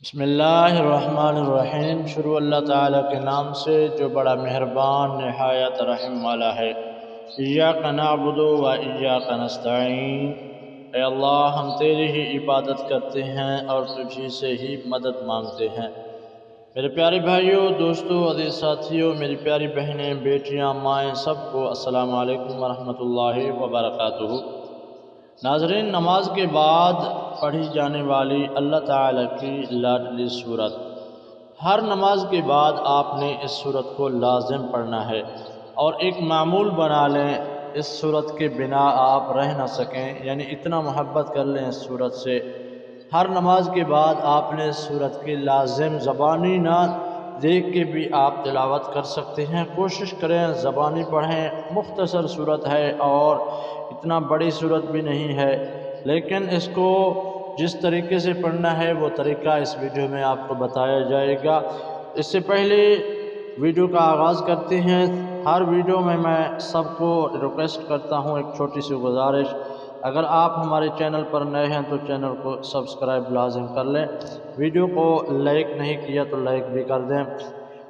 بسم اللہ الرحمن الرحیم۔ شروع اللہ تعالیٰ کے نام سے جو بڑا مہربان نہایت رحم والا ہے۔ ایاک نعبد و ایاک نستعین۔ اے اللہ، ہم تیری ہی عبادت کرتے ہیں اور تجھی سے ہی مدد مانگتے ہیں۔ میرے پیارے بھائیوں، دوستوں، عزیز ساتھیوں، میری پیاری بہنیں، بیٹیاں، مائیں، سب کو السلام علیکم ورحمۃ اللہ وبرکاتہ۔ ناظرین، نماز کے بعد پڑھی جانے والی اللہ تعالیٰ کی لاڈلی سورت، ہر نماز کے بعد آپ نے اس سورت کو لازم پڑھنا ہے اور ایک معمول بنا لیں۔ اس سورت کے بنا آپ رہ نہ سکیں، یعنی اتنا محبت کر لیں اس سورت سے۔ ہر نماز کے بعد آپ نے اس سورت کی لازم زبانی نہ دیکھ کے بھی آپ تلاوت کر سکتے ہیں۔ کوشش کریں زبانی پڑھیں، مختصر سورت ہے اور اتنا بڑی سورت بھی نہیں ہے، لیکن اس کو جس طریقے سے پڑھنا ہے وہ طریقہ اس ویڈیو میں آپ کو بتایا جائے گا۔ اس سے پہلے ویڈیو کا آغاز کرتے ہیں۔ ہر ویڈیو میں سب کو ریکویسٹ کرتا ہوں، ایک چھوٹی سی گزارش، اگر آپ ہمارے چینل پر نئے ہیں تو چینل کو سبسکرائب لازم کر لیں۔ ویڈیو کو لائک نہیں کیا تو لائک بھی کر دیں۔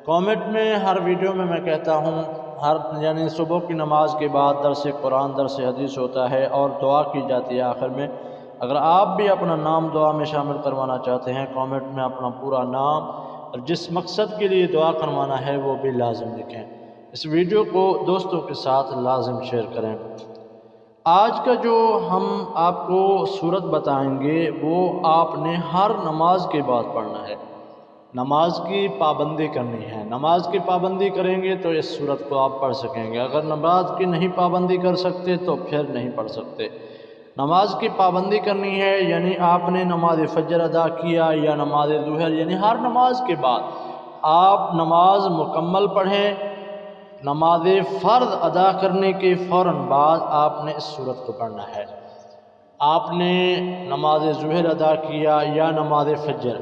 کامنٹ میں ہر ویڈیو میں کہتا ہوں، یعنی صبح کی نماز کے بعد درس قرآن، درس حدیث ہوتا ہے اور دعا کی جاتی ہے آخر میں۔ اگر آپ بھی اپنا نام دعا میں شامل کروانا چاہتے ہیں، کامنٹ میں اپنا پورا نام اور جس مقصد کے لیے دعا کروانا ہے وہ بھی لازم لکھیں۔ اس ویڈیو کو دوستوں کے ساتھ لازم شیئر کریں۔ آج کا جو ہم آپ کو سورت بتائیں گے وہ آپ نے ہر نماز کے بعد پڑھنا ہے۔ نماز کی پابندی کرنی ہے۔ نماز کی پابندی کریں گے تو اس سورت کو آپ پڑھ سکیں گے۔ اگر نماز کی نہیں پابندی کر سکتے تو پھر نہیں پڑھ سکتے۔ نماز کی پابندی کرنی ہے، یعنی آپ نے نماز فجر ادا کیا یا نماز ظہر، یعنی ہر نماز کے بعد آپ نماز مکمل پڑھیں۔ نماز فرض ادا کرنے کے فوراً بعد آپ نے اس سورت کو پڑھنا ہے۔ آپ نے نماز ظہر ادا کیا یا نماز فجر،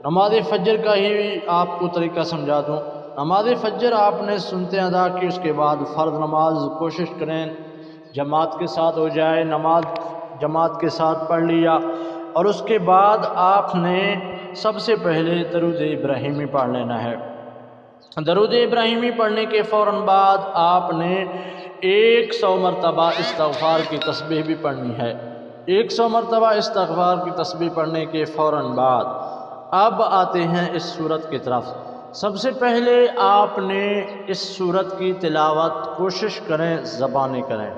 نماز فجر کا ہی آپ کو طریقہ سمجھا دوں۔ نماز فجر آپ نے سنتے ادا کی، اس کے بعد فرض نماز کوشش کریں جماعت کے ساتھ ہو جائے، نماز جماعت کے ساتھ پڑھ لیا، اور اس کے بعد آپ نے سب سے پہلے درود ابراہیمی پڑھ لینا ہے۔ درود ابراہیمی پڑھنے کے فوراً بعد آپ نے 100 مرتبہ استغفار کی تسبیح بھی پڑھنی ہے۔ 100 مرتبہ استغفار کی تسبیح پڑھنے کے فوراً بعد اب آتے ہیں اس سورت کی طرف۔ سب سے پہلے آپ نے اس سورت کی تلاوت کوشش کریں زبانی کریں،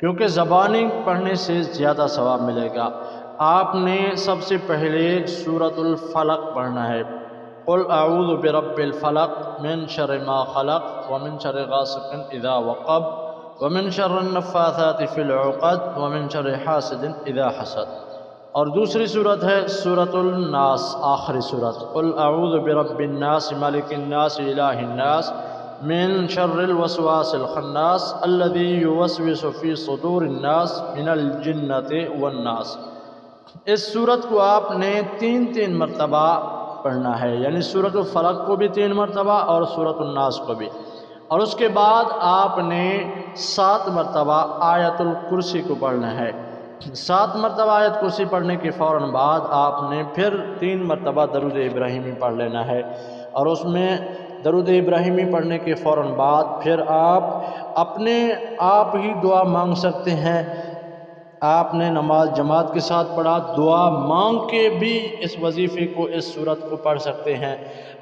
کیونکہ زبانی پڑھنے سے زیادہ ثواب ملے گا۔ آپ نے سب سے پہلے سورۃ الفلق پڑھنا ہے۔ قل اعوذ برب الفلق من شر ما خلق ومن شر غاسق اذا وقب ومن شر النفاثات فی العقد ومن شر حاسد اذا حسد۔ اور دوسری سورت ہے سورۃ الناس، آخری سورت۔ قل اعوذ برب الناس ملک الناس الہ الناس من شر الوسواس الخناس الذی یوسوس فی صدور الناس من الجنۃ والناس۔ اس سورت کو آپ نے 3 مرتبہ پڑھنا ہے، یعنی سورۃ الفلق کو بھی 3 مرتبہ اور سورۃ الناس کو بھی، اور اس کے بعد آپ نے 7 مرتبہ آیت الکرسی کو پڑھنا ہے۔ 7 مرتبہ آیت کرسی پڑھنے کے فوراً بعد آپ نے پھر 3 مرتبہ درود ابراہیمی پڑھ لینا ہے، اور اس میں درود ابراہیمی پڑھنے کے فوراً بعد پھر آپ اپنے آپ ہی دعا مانگ سکتے ہیں۔ آپ نے نماز جماعت کے ساتھ پڑھا، دعا مانگ کے بھی اس وظیفے کو، اس سورت کو پڑھ سکتے ہیں۔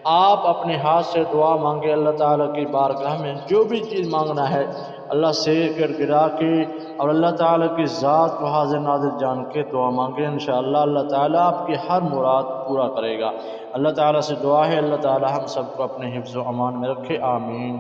آپ اپنے ہاتھ سے دعا مانگے، اللہ تعالیٰ کی بارگاہ میں جو بھی چیز مانگنا ہے اللہ سے گڑگڑا کے اور اللہ تعالیٰ کی ذات کو حاضر ناظر جان کے دعا مانگے، انشاءاللہ اللہ تعالیٰ آپ کی ہر مراد پورا کرے گا۔ اللہ تعالیٰ سے دعا ہے اللہ تعالیٰ ہم سب کو اپنے حفظ و امان میں رکھے، آمین۔